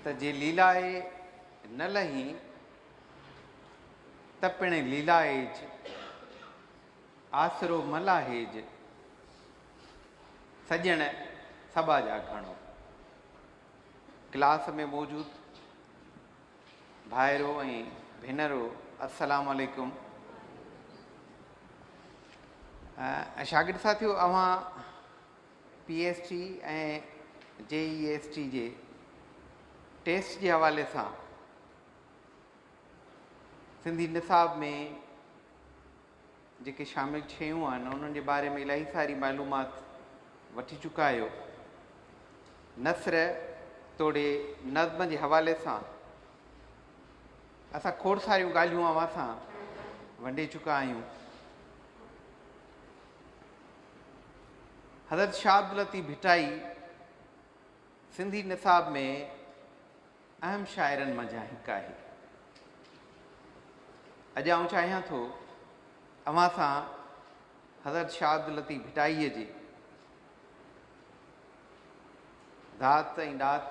त जे लीलाए न लही त पिण लीलाएज आसरो मलाहेज सजण सबा जा घणो। क्लास में मौजूद भाइरो ऐं भेनरो अस्सलाम वालेकुम। शागिर्द साथियो, अवां PST ऐं JEST जे टेस्ट जे हवाले सां सिंधी निसाब में जेके शामिल शयूं आहिनि उन्हनि जे बारे में इलाही सारी मालूमात वठी चुका आहियो। नस्र तोड़े नज़्म जे हवाले सां असां खोड़ सारियूं ॻाल्हियूं अवां सां वंडे चुका आहियूं। हज़रत शाह अब्दुल लतीफ़ भिटाई सिंधी निसाब में अहम शाइरनि मंझां हिकु आहे। अॼु आउं चाहियां थो अवां सां हज़रत शाह अब्दुल लतीफ़ भिटाईअ जे ज़ात ऐं ॾात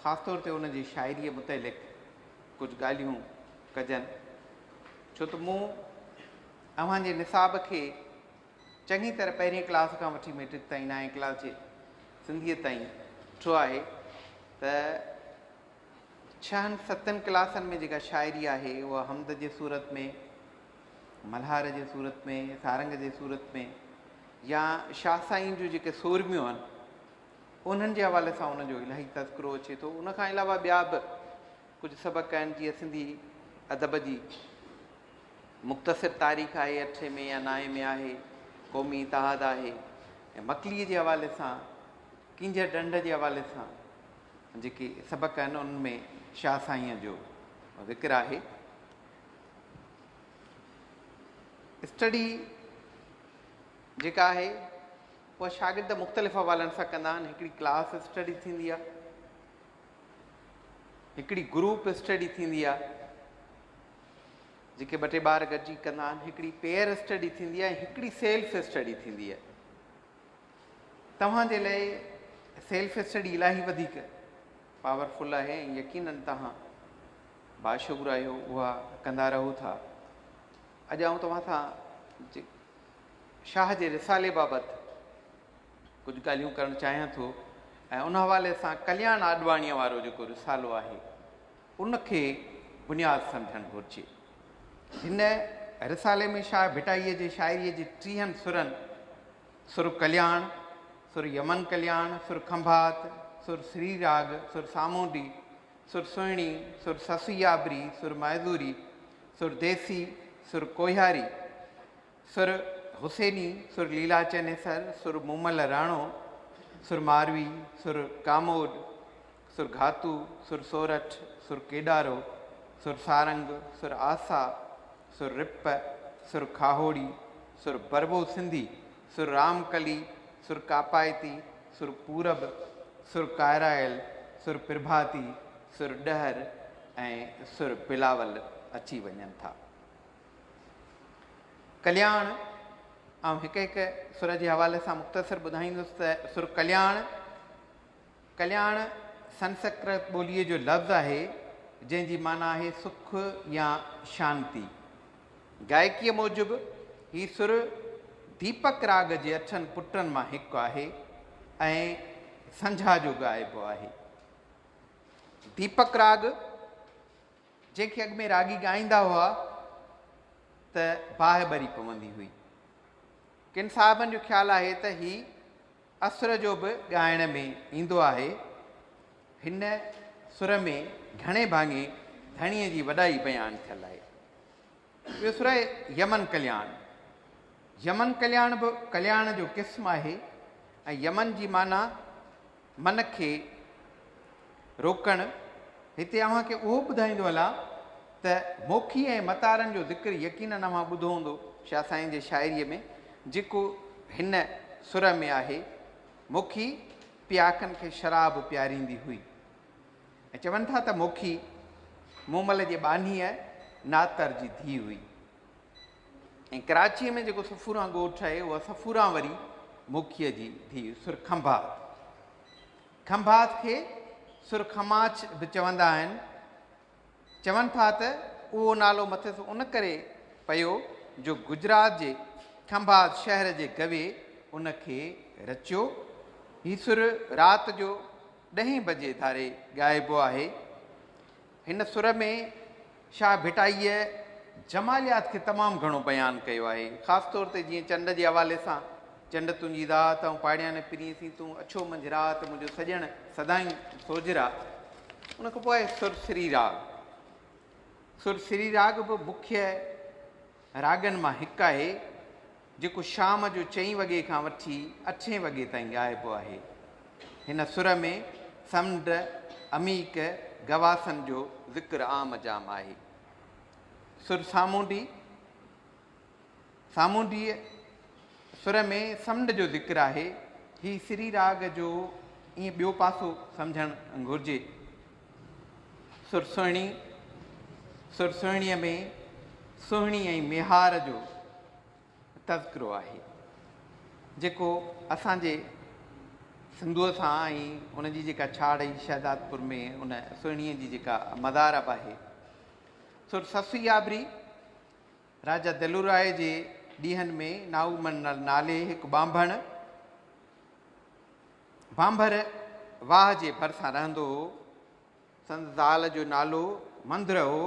ख़ासि तौर ते उन जी शाइरीअ मुतलिक़ कुझु ॻाल्हियूं कजनि, छो त मूं अव्हांजे निसाब खे चङी तरह पहिरीं क्लास खां वठी मैट्रिक ताईं 9वीं क्लास जे सिंधीअ ताईं ॾिठो आहे त 6-7 क्लासनि में जेका शाइरी आहे उहा हमद जे सूरत में, मल्हार जे सूरत में, सारंग जे सूरत में या शाह साईं जूं जेके सोरमियूं आहिनि उन्हनि जे हवाले सां उनजो इलाही तज़किरो अचे थो। उनखां अलावा ॿिया बि कुझु सबक़ आहिनि, जीअं सिंधी अदब जी मुख़्तसिर तारीख़ आहे 8 में या 9 में आहे, क़ौमी इतिहाद आहे, ऐं मकलीअ जे हवाले सां, किंज डंड जे हवाले सां जेके सबक़ आहिनि उनमें शाह साईंअ जो ज़िक्र आहे। स्टडी जेका आहे उहा शागिर्द मुख़्तलिफ़ हवालनि सां कंदा आहिनि। हिकिड़ी क्लास स्टडी थींदी आहे, हिकिड़ी ग्रुप स्टडी थींदी आहे जेके 2-2 ॿार गॾिजी कंदा आहिनि, हिकिड़ी पेयर स्टडी थींदी आहे, हिकिड़ी सेल्फ स्टडी थींदी आहे। तव्हांजे लाइ सेल्फ स्टडी इलाही वधीक पावरफुल आहे ऐं यकीनन तव्हां बाशुगर आहियो, उहा कंदा रहो था। अॼु आउं तव्हां सां शाह जे रिसाले बाबति कुझु ॻाल्हियूं करणु चाहियां थो ऐं उन हवाले सां कल्याण आडवाणीअ वारो जेको रिसालो आहे उनखे बुनियादु सम्झणु घुरिजे। हिन रिसाले में शाह भिटाईअ जे शाइरीअ जे 30 सुरनि, सुर कल्याण, सुर यमन कल्याण, सुर खंभात, सुर श्री राग, सुर सामूंडी, सुर सुहिणी, सुर ससुयाबरी, सुर महज़ूरी, सुर देसी, सुर कोहियारी, सुर हुसैनी, सुर लीला चनेसर, सुर मूमल राणो, सुर मारवी, सुर कामोद, सुर घातू, सुर सोरठ, सुर केडारो, सुर सारंग, सुर आसा, सुर रिप, सुर खाहोड़ी, सुर बरबो सिंधी, सुर रामकली, सुर कापायती, सुर पूरब, सुर कायरायल, सुर प्रभाती, सुर डहर ऐं सुर बिलावल अची वञनि था। कल्याण ऐं हिकु सुर जे हवाले सां मुख़्तसिर ॿुधाईंदुसि त सुर कल्याण, कल्याण संस्कृत ॿोलीअ जो लफ़्ज़ आहे जंहिंजी माना आहे सुख या शांती। गायकीअ मूजिबि हीउ सुर दीपक राग जे 8 पुटनि मां हिकु आहे ऐं संझा जो ॻाइबो आहे। दीपक राग जंहिंखे अॻु में रागी ॻाईंदा हुआ त बाहि भरी पवंदी हुई। किन साहिबनि जो ख़्यालु आहे त ही असुर जो बि ॻाइण में ईंदो आहे। हिन सुर में घणे भाङे धणीअ जी वॾाई बयानु थियल आहे। ॿियो सुर आहे यमन कल्याण। यमन कल्याण बि कल्याण जो क़िस्म आहे ऐं यमन जी माना मन खे रोकणु। हिते अव्हांखे उहो ॿुधाईंदो हलां त मोखी ऐं मतारनि जो ज़िक्र यकीनन अव्हां ॿुधो हूंदो शाह साईं जे शाइरीअ में, जेको हिन सुर में आहे। मोखी पियाकनि खे शराब पियारींदी हुई ऐं चवनि था त मोखी मूमल जे बानीअ नातर जी धीउ हुई ऐं कराचीअ में जेको सफूरा ॻोठु आहे उहा सफूरा वरी मोखीअ जी धीउ सुर खंभात। खंभात खे सुर खमाच बि चवंदा आहिनि। चवनि था त उहो नालो मथे उन करे पियो जो गुजरात जे खंभात शहर जे गवे उनखे रचियो। हीउ सुर राति जो 10 बजे धारे ॻाइबो आहे। हिन सुर में शाह भिटाईअ जमालियात खे तमामु घणो बयानु कयो आहे। ख़ासि तौर ते जीअं चंड जे हवाले सां, चंड तुंहिंजी दात ऐं पाड़िया न पिरीसीं तूं अछो मंझि राति मुंहिंजो सॼण सदाई सोजरा। उन खां पोइ आहे सुर श्री राग। सुर श्री राग बि मुख्य रागनि मां हिकु आहे जेको शाम जो 4 वॻे खां वठी 8 वॻे ताईं ॻाइबो आहे। हिन सुर में समुंड, अमीक, गवासन जो ज़िक्र आम जाम आहे। सुर सामूंडी, सामूंडीअ सुर में समुंड जो ज़िक्र आहे। ही श्री राग जो ईअं ॿियो पासो सम्झणु घुरिजे। सुर सुहिणी, सुर सुहिणीअ में सुहिणी ऐं मेहार जो तज़किरो आहे जेको असांजे सिंधूअ सां ऐं उनजी जेका छाड़ ई शहदादपुर में उन सुहिणीअ जी जेका मदारब आहे। सुर ससुई आबरी, राजा दिलूराय जे ॾींहंनि में नाऊमन नाले हिकु बांभर वाह जे भरिसां रहंदो हो। संदसि ज़ाल जो नालो मंदर हो,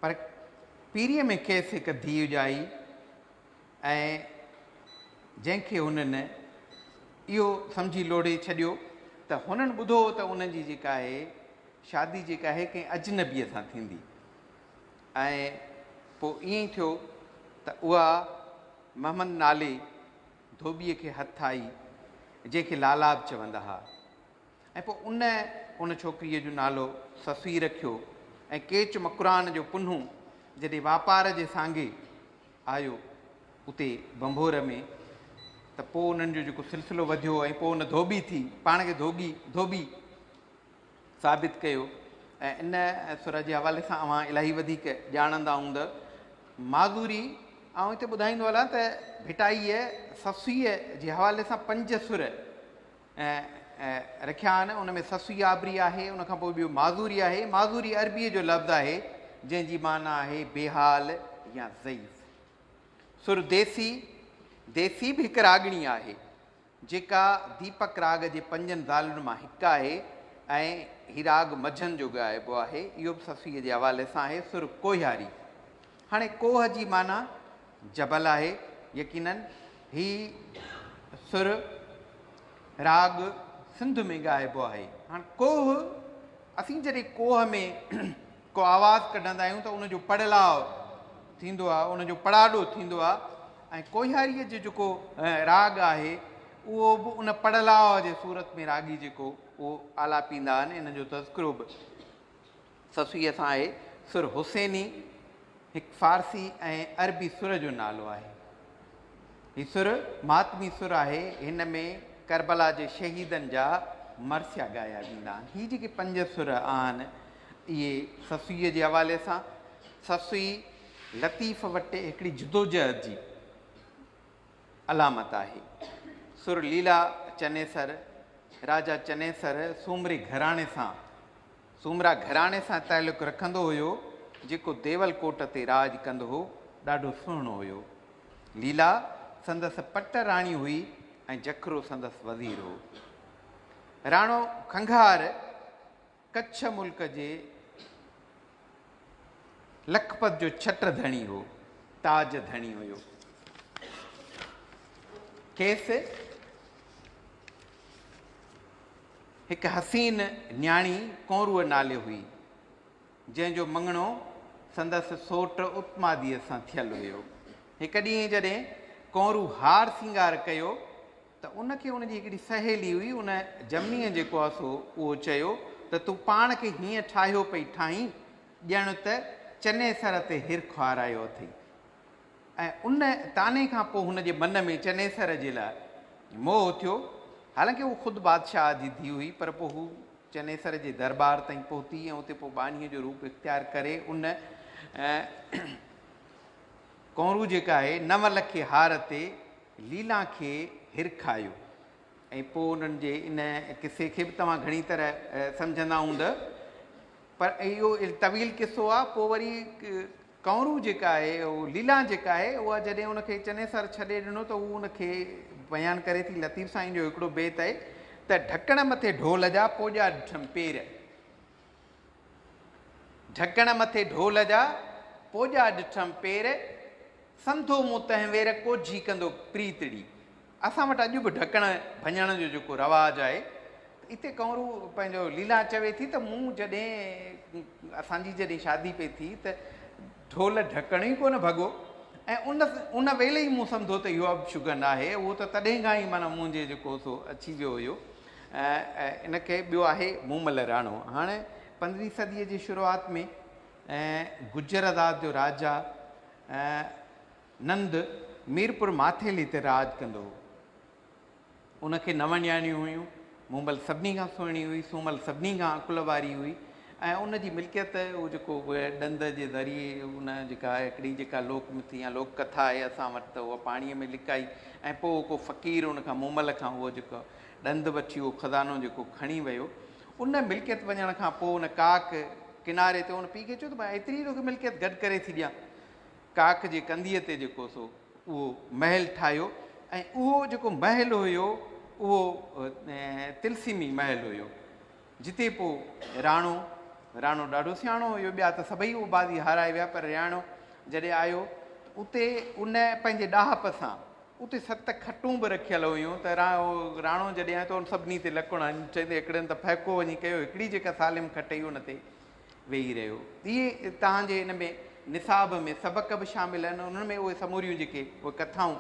पर पीरीअ में खेसि हिकु धीउ ॼाई ऐं जंहिंखे हुननि इहो सम्झी लोड़े छॾियो त हुननि ॿुधो त उनजी जेका आहे शादी जेका आहे कंहिं अजनबीअ सां थींदी। ऐं पोइ ईअं ई थियो त उहा मोहम्मद नाले धोबीअ खे हथु आई जंहिंखे लालाब चवंदा हुआ। ऐं पोइ उन छोकिरीअ जो नालो ससुई रखियो। ऐं केच मकुरान जो पुन्हू जॾहिं वापार जे सांगे आयो उते बंभोर में, त पोइ उन्हनि जो जेको सिलसिलो वधियो ऐं पोइ उन धोबी थी पाण खे धोबी साबित कयो। ऐं इन सुर जे हवाले सां अवां इलाही वधीक ॼाणंदा हूंदा। माज़ूरी ऐं हिते ॿुधाईंदो हलां त भिटाईअ ससुईअ जे हवाले सां 5 सुर रखिया आहिनि। उन में ससुई आबरी आहे, उनखां पोइ ॿियो माज़ूरी आहे। माज़ूरी अरबीअ जो लफ़्ज़ आहे जंहिंजी माना आहे बेहाल या ज़ईफ़। सुर देसी, देसी बि हिकु रागणी आहे जेका दीपक राग जे 5 ज़ालुनि मां हिकु आहे ऐं हीउ राग मझंदि जो ॻाइबो आहे। इहो बि ससुईअ जे हवाले सां आहे। सुर कोहियारी, हाणे कोह जी माना जबल आहे। यकीनन ही सुर राग सिंध में ॻाइबो आहे। हाणे कोह, असीं जॾहिं कोह में को आवाज़ु कढंदा आहियूं त उनजो पड़लाव थींदो आहे, उनजो पड़ाॾो थींदो आहे। ऐं कोहियारीअ जो जेको राग आहे उहो बि उन पड़लाव जे सूरत में रागी जेको उहो आलापींदा आहिनि। इन जो तज़किरो बि ससुईअ सां आहे। सुर हुसैनी हिकु फ़ारसी ऐं अरबी सुर जो नालो आहे। हीउ सुर मातमी सुर आहे। हिन में करबला जे शहीदनि जा मरसिया ॻाया वेंदा आहिनि। हीअ जेके 5 सुर आहिनि इहे ससुईअ जे हवाले सां। ससुई लतीफ़ वटि हिकिड़ी जुदोजहद जी अलामत आहे। सुर लीला चनेसर, राजा चनेसर सूमरे घराणे सां, सूमरा घराणे सां तालुक़ु रखंदो हुयो जेको देवलकोट ते राज कंदो हो। ॾाढो सुहिणो हुयो। लीला संदसि पट राणी हुई ऐं जखरो संदसि वज़ीर हो। राणो खंघार कच्छ मुल्क जे लखपत जो छट धणी हो, ताज धणी हुयो। खेसि हिकु हसीन न्याणी कौरूअ नाले हुई जंहिंजो मङणो संदसि सोट उत्मादीअ सां थियलु हुयो। हिकु ॾींहुं जॾहिं कौरू हार सिंगार कयो त उनखे उनजी हिकिड़ी सहेली हुई, उन जमनीअ जेको आहे सो उहो चयो त तूं पाण खे हीअं ठाहियो पई ठाहीं ॼण त चनेसर ते हिरख हारायो अथई। ऐं उन ताने खां पोइ हुनजे मन में चनेसर जे लाइ मोह थियो। हालांकि उहो ख़ुदि बादशाह जी धीउ हुई, पर पोइ हू चनेसर जे दरबार ताईं पहुती ऐं उते पोइ बानीअ जो रूप इख़्तियार करे उन कौरू जेका आहे 9 लखे हार ते लीला खे हिरखायो ऐं पोइ उन्हनि जे इन किसे खे बि तव्हां घणी तरह सम्झंदा हूंदव, पर इहो तवील किसो आहे। पोइ वरी कंवरू जेका आहे, उहा लीला जेका आहे, उहा जॾहिं उनखे चने सर छॾे ॾिनो त उहो उनखे बयानु करे थी। लतीफ़ साईं जो हिकिड़ो बेत आहे त ढकण मथे ढोल जा पोॼा ॾिठमि पेर, ढकण मथे ढोल जा पोॼा ॾिठमि पेर, संधो मूं तंहिं वेर कोझी कंदो प्रीतड़ी। असां वटि अॼु बि ढकण भञण जो जेको रवाजु आहे, हिते कंवरू पंहिंजो लीला चवे थी त मूं जॾहिं असांजी जॾहिं शादी पई थी त ढोल ढकण ई कोन भॻो, ऐं उन वेले ई मूं सम्झो त इहो अपशुगन आहे। उहो त तॾहिं खां ई माना मुंहिंजे जेको सो अची वियो हुयो। इनखे ॿियो आहे मूमल राणो। हाणे 15वीं सदीअ जी शुरूआति में गुजरात जो राजा नंद मीरपुर माथेली ते राज कंदो हो। उनखे 9 न्याणियूं हुयूं। मूमल सभिनी खां सुहिणी हुई, सूमल सभिनी खां अकुल वारी हुई, ऐं उनजी मिल्कियत उहो जेको ॾंद जे ज़रिए उन जेका हिकिड़ी जेका लोकमिथी या लोक कथा आहे असां वटि, त उहा पाणीअ में लिकाई ऐं पोइ को फ़क़ीर उनखां मूमल खां उहो जेको ॾंद बची उहो खज़ानो जेको खणी वियो। उन मिल्कियत वञण खां पोइ उन काक किनारे ते उन पीउ खे चयो त मां एतिरी तोखे मिल्कियत गॾु करे थी ॾियां। काक जे कंधीअ ते जेको सो उहो महल ठाहियो, ऐं उहो जेको महल हुयो उहो तिलसिमी महल हुयो, जिते पोइ राणो ॾाढो सियाणो हुयो। ॿिया त सभई उबादी हाराए विया, पर राणो जॾहिं आयो उते उन पंहिंजे ॾाहप सां उते 7 खटूं बि रखियल हुयूं। त राणो जॾहिं आयो त उन सभिनी ते लकुण चवंदे हिकिड़े त फहिको वञी कयो, हिकिड़ी जेका सालिम खटई उन ते वेही रहियो। इहे तव्हांजे हिन में निसाब में सबक बि शामिल आहिनि, उन्हनि में उहे समूरियूं जेके उहे कथाऊं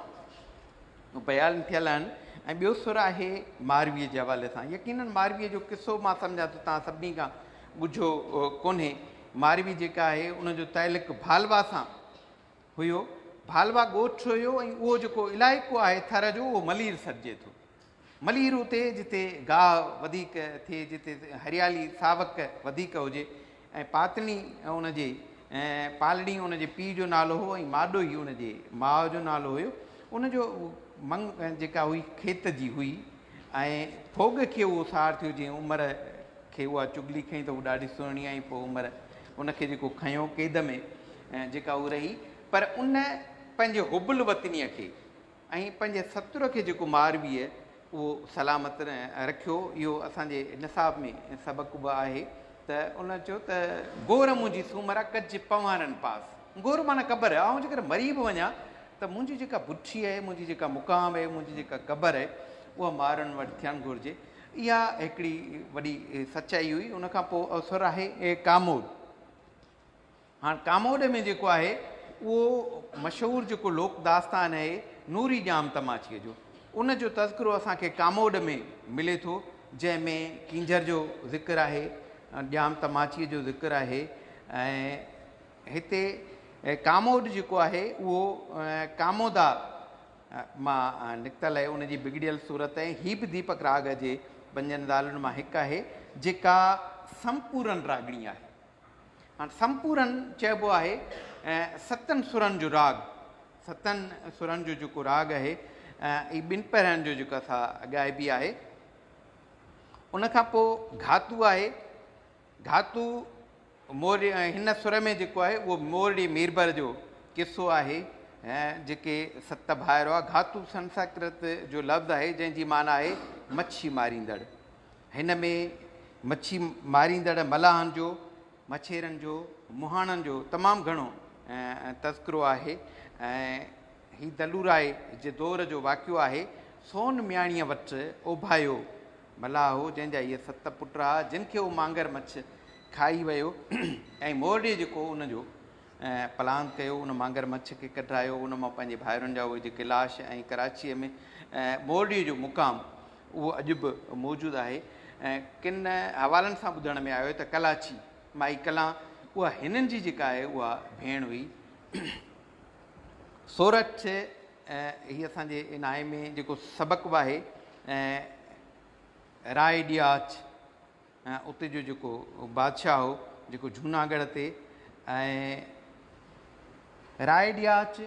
बयानु थियल आहिनि। ऐं ॿियो सुर आहे मारवीअ जे हवाले सां। यकीननि मारवीअ जो किसो मां सम्झां त तव्हां सभिनी खां ॿुधो कोन्हे। मारवी जेका आहे उनजो तइलुक़ भालवा सां हुयो। भालवा ॻोठु हुयो, ऐं उहो जेको इलाइक़ो आहे थर जो उहो मलीर सॾिजे थो। मलीर उते जिते गाह वधीक थिए, जिते हरियाली सावक वधीक हुजे। ऐं पातणी उनजे पालड़ी उनजे पीउ जो नालो हो, ऐं माॾोई उनजे माउ जो नालो हुयो। उनजो जेका हुई खेत जी हुई, ऐं फोग खे उहो सार थियो। जीअं उमिरि खे उहा चुगली खईं त उहा ॾाढी सुहिणी आई, पोइ उमिरि उनखे जेको खयो क़ैद में जेका उहा रही। पर उन पंहिंजे हुबल वतनीअ खे ऐं पंहिंजे सतुर खे जेको मारवीअ उहो सलामत रखियो। इहो असांजे निसाब में सबक़ु बि आहे। त उन चयो त गोर मुंहिंजी सूमर कज पवारनि पास। गोर माना क़बर आहे। ऐं जेकर मरी बि वञा त मुंहिंजी जेका बुठी आहे, मुंहिंजी जेका मुक़ाम आहे, मुंहिंजी जेका क़बर आहे, उहा मारनि वटि थियणु घुरिजे। इहा हिकिड़ी वॾी सचाई हुई। उनखां पोइ असुर आहे कामोद। हाणे कामोद में जेको आहे उहो मशहूरु जेको लोक दास्तान आहे नूरी जाम तमाचीअ जो, उनजो तज़किरो असांखे कामोद में मिले थो, जंहिंमें कींजर जो ज़िक्र आहे, जाम तमाचीअ जो ज़िक्र आहे। ऐं हिते कामोद जेको आहे उहो कामोदा मां निकितल आहे। उनजी बिगड़ियल सूरत आहे। हीअ बि दीपक राग जे 5 दालुनि मां हिकु आहे, जेका संपूरन रागणी आहे। हाणे संपूरन चइबो आहे 7 सुरनि जो राग। 7 सुरनि जो जेको राग आहे, हीअ 2 पहिरनि जो जेको असां ॻाइबी आहे। उनखां पोइ घातू आहे। घातू मोर हिन सुर में जेको आहे उहो मोरड़ी मीरबर जो किसो आहे। जेके 7 भाइर हुआ। घातू संस्कृत जो लफ़्ज़ आहे जंहिंजी माना आहे मच्छी मारींदड़। हिन में मच्छी मारींदड़ मलाहनि जो, मछेरनि जो, मुहाणनि जो तमामु घणो तज़किरो आहे। ऐं हीउ दलूराए जे दौर जो वाक़ियो आहे। सोन मियाणीअ वटि ओभायो मलाह हो, जंहिंजा इहे 7 पुट हुआ, जिन खे उहो मांगर मछ खाई वियो। ऐं मोरड़े जेको उनजो प्लान कयो, उन मांगर मछ खे कढायो, उन मां पंहिंजे भाइरुनि जा उहे जेके लाश। ऐं कराचीअ में मोरड़ीअ जो मुक़ाम उहो अॼु बि मौजूदु आहे। ऐं किन हवालनि सां ॿुधण में आयो त कलाची माई कला उहा हिननि जी जेका आहे उहा भेण हुई। सोरठ हीअ असांजे इनाए में जेको सबक़ु बि आहे। राय ॾियाच उते जो जेको बादशाह हो जेको जूनागढ़ ते। ऐं राय ॾियाच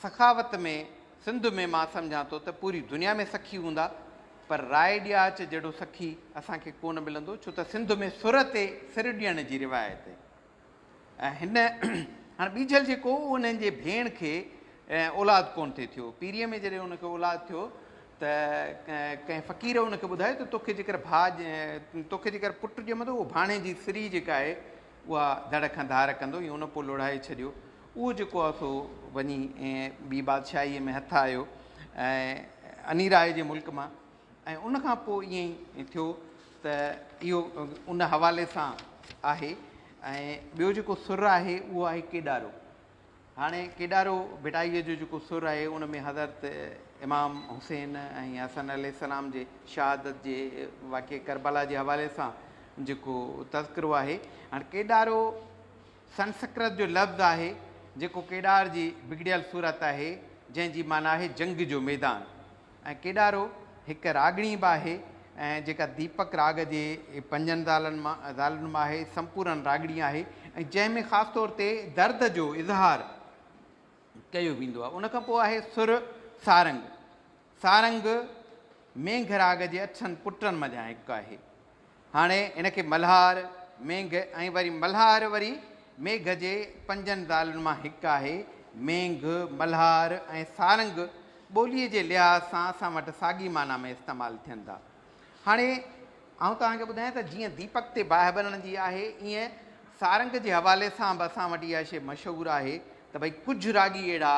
सखावत में सिंध में मां सम्झां थो त पूरी दुनिया में सखी हूंदा, पर राय ॾियाच जहिड़ो सखी असांखे कोन मिलंदो, छो त सिंध में सुर ते सिर ॾियण जी रिवायत आहे। ऐं हिन हाणे ॿीजल जेको उन्हनि जे भेण खे औलाद कोन थिए थियो, पीरीअ में जॾहिं उनखे औलाद थियो त कंहिं फ़क़ीर उनखे ॿुधायो त तोखे जेकर तोखे जेकर पुटु ॼमंदो उहो भाणे जी सिरी जेका आहे उहा धड़ खां धार कंदो, ईअं उन पोइ लोड़ाए छॾियो। उहो जेको आहे सो वञी ऐं ॿी बादशाहीअ में हथु आयो ऐं अनीराय जे मुल्क मां, ऐं उनखां पोइ ईअं ई थियो त इहो उन हवाले सां आहे। ऐं ॿियो जेको सुर आहे उहो आहे केॾारो। हाणे केॾारो भिटाईअ जो जेको सुर आहे उन में हज़रत इमाम हुसैन ऐं हसन अलैहिस्सलाम जे शहादत जे वाक़े करबला जे हवाले सां जेको तज़किरो आहे। हाणे केॾारो संस्कृत जो लफ़्ज़ आहे जेको केॾार जी बिगड़ियल सूरत आहे, जंहिंजी माना आहे जंग जो मैदान। ऐं केॾारो हिकु रागणी बि आहे ऐं जेका दीपक राग जे 5 ज़ालनि मां आहे, संपूर्ण रागणी आहे, ऐं जंहिंमें ख़ासि तौर ते दर्द जो इज़हार कयो वेंदो आहे। उनखां पोइ आहे सुर सारंग। सारंग मेघ राग जे 8 पुटनि मञा हिकु आहे। हाणे इनखे मल्हार, मेघ ऐं वरी मल्हार वरी मेघ जे 5 ज़ालनि मां हिकु आहे। मेघ, मल्हार ऐं सारंग ॿोलीअ जे लिहाज़ सां असां वटि साॻी माना में इस्तेमालु थियनि था। हाणे आउं तव्हांखे ॿुधायां त जीअं दीपक ते बाहि भरण जी आहे, ईअं सारंग जे हवाले सां बि असां वटि इहा शइ मशहूरु आहे त भई कुझु रागी अहिड़ा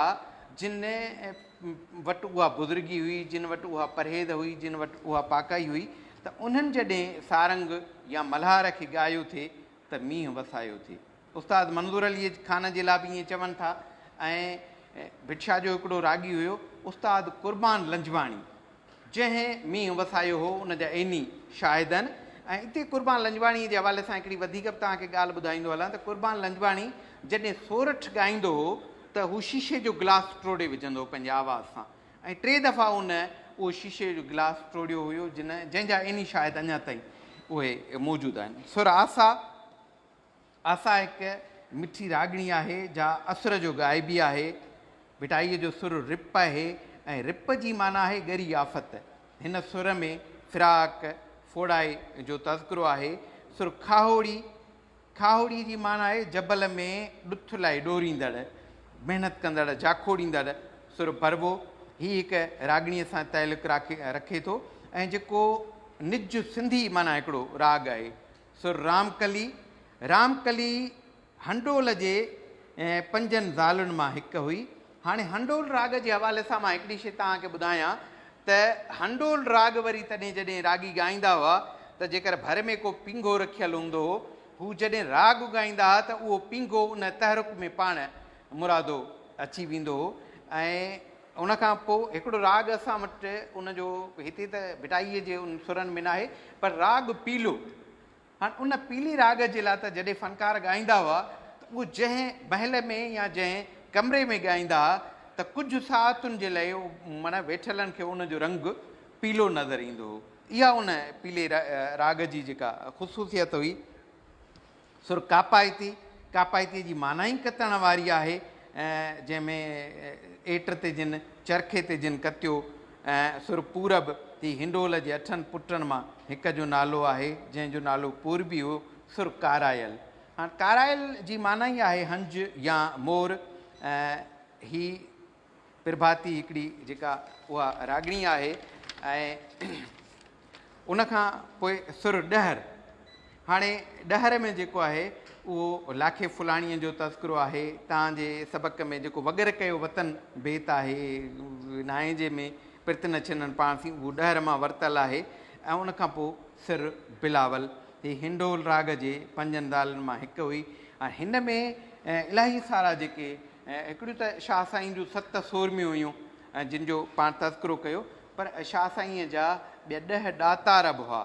जिन वटि उहा बुज़ुर्गी हुई, जिन वटि उहा परहेज़ हुई, जिन वटि उहा पाकाई हुई, त उन्हनि जॾहिं सारंग या मल्हार खे ॻायो थिए त मींहुं वसायो थिए। उस्ताद मंज़ूर अली ख़ान जे लाइ बि ईअं चवनि था। ऐं भिक्षा जो हिकिड़ो रागी हुयो उस्ताद कुर्बान लंजवाणी, जंहिं मींहुं वसायो हो, उन जा एनी शाहिद आहिनि। ऐं हिते कुर्बान लंजवाणी जे हवाले सां हिकिड़ी वधीक बि तव्हांखे ॻाल्हि ॿुधाईंदो हलां त कुर्बान लंजवाणी जॾहिं सोरठ ॻाईंदो हो त हू शीशे जो गिलास टोड़े विझंदो हो पंहिंजे आवाज़ सां, ऐं 3 दफ़ा उहो शीशे जो गिलास टोड़ियो हुयो, जंहिंजा एनी शायदि अञा ताईं उहे मौजूदु आहिनि। सुर आसा। आसा हिकु मिठी रागणी आहे जा असर जो गाइबी आहे। भिटाईअ जो सुर रिप आहे ऐं रिप जी माना आहे ॻरी आफ़त। हिन सुर में फिराक फोड़ाए जो तज़किरो आहे। सुर खाहोड़ी। खाहोड़ी जी माना आहे जबल में ॾुथ लाइ ॾोरींदड़, महिनत कंदड़, जाखोड़ींदड़। सुर भरबो हीअ हिकु रागणीअ सां तालुक़ु रखे थो ऐं जेको निज सिंधी माना हिकिड़ो राग आहे। सुर रामकली। रामकली हंडोल जे 5 ज़ालुनि मां हिकु हुई। हाणे हंडोल राग जे हवाले सां मां हिकिड़ी शइ तव्हांखे ॿुधायां त हंडोल राग वरी तॾहिं जॾहिं रागी ॻाईंदा हुआ त जेकर भर में को पिंगो रखियलु हूंदो हो, हू जॾहिं राग ॻाईंदा हुआ त उहो पिंगो उन तहरुक में पाण मुरादो अची वेंदो हो। ऐं उनखां पोइ हिकिड़ो राग असां वटि उनजो हिते त भिटाईअ जे उन सुरनि में न आहे, पर राग पीलो। हाणे उन पीली राग जे लाइ त जॾहिं फ़नकार ॻाईंदा हुआ त उहो जंहिं महल में या जंहिं कमरे में ॻाईंदा हुआ त कुझु साहतुनि जे लाइ माना वेठलनि खे उनजो रंग पीलो नज़र ईंदो हो। इहा उन पीले राग जी जेका ख़ुसूसियत हुई। सुर कापायती। कापायती जी माना ई कतण वारी आहे, जंहिंमें एट ते जिन, चरखे ते जिन कतियो। ऐं सुर पूरब ही हिंडोल जे 8 पुटनि मां हिक जो नालो आहे, जंहिंजो नालो पूरबी हो। सुर कारायल। हाणे कारायल जी माना ई आहे हंज या मोर। ही प्रभाती हिकिड़ी जेका उहा रागणी आहे। ऐं उनखां पोइ सुर ॾहर। हाणे ॾहर में जेको आहे उहो लाखे फुलाणीअ जो तज़किरो आहे। तव्हांजे सबक़ में जेको वग़ैर कयो वतन बेत आहे, नाइजे में पिर्त न छिननि पाण थी, उहो ॾहर मां वरितलु आहे। ऐं उनखां पोइ सिर बिलावल। हीअ हिंडोल राग जे 5 ज़ालनि मां हिकु हुई। ऐं हिन में इलाही सारा जेके हिकिड़ियूं त शाह साईं जूं 7 सोरमियूं हुयूं जिन जो पाण तज़किरो कयो, पर शाह साईंअ जा ॿिया 10 ॾातार बि हुआ।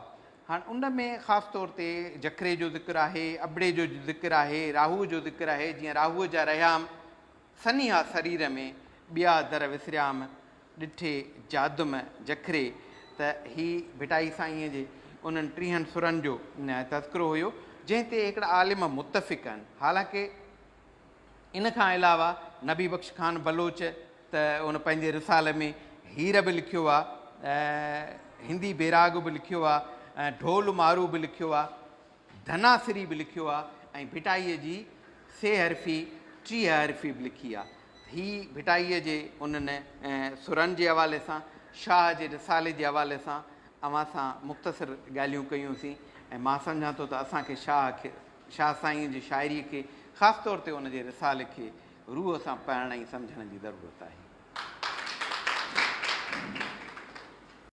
हाणे उन में ख़ासि तौर ते जखरे जो ज़िक्र आहे, अबड़े जो ज़िक्र आहे, राहूअ जो ज़िक्र आहे। जीअं राहूअ जा रहियाम सनिहा शरीर में ॿिया दर विसरियाम ॾिठे जादुम जखरे। त ही भिटाई साईंअ जे उन्हनि 30 सुरनि जो तज़किरो हुयो, जंहिं ते हिकिड़ा आलिम मुतफ़िक़ आहिनि। हालांकि इन खां अलावा नबी बख़्श ख़ान बलोच त उन पंहिंजे रिसाले में हीर बि लिखियो आहे, हिंदी बेराग बि लिखियो आहे, ढोल मारू बि लिखियो आहे, धनासिरी बि लिखियो आहे, ऐं भिटाईअ जी से हरफ़ी 30 हरफ़ी बि लिखी आहे। हीअ भिटाईअ जे उन्हनि सुरनि जे हवाले सां, शाह जे रिसाले जे हवाले सां अवां सां मुख़्तसिर ॻाल्हियूं कयूंसीं। ऐं मां सम्झां थो त असांखे शाह साईं जी शाइरीअ खे ख़ासि तौर ते उन जे रिसाले खे रूह सां पढ़ण ऐं सम्झण जी ज़रूरत आहे।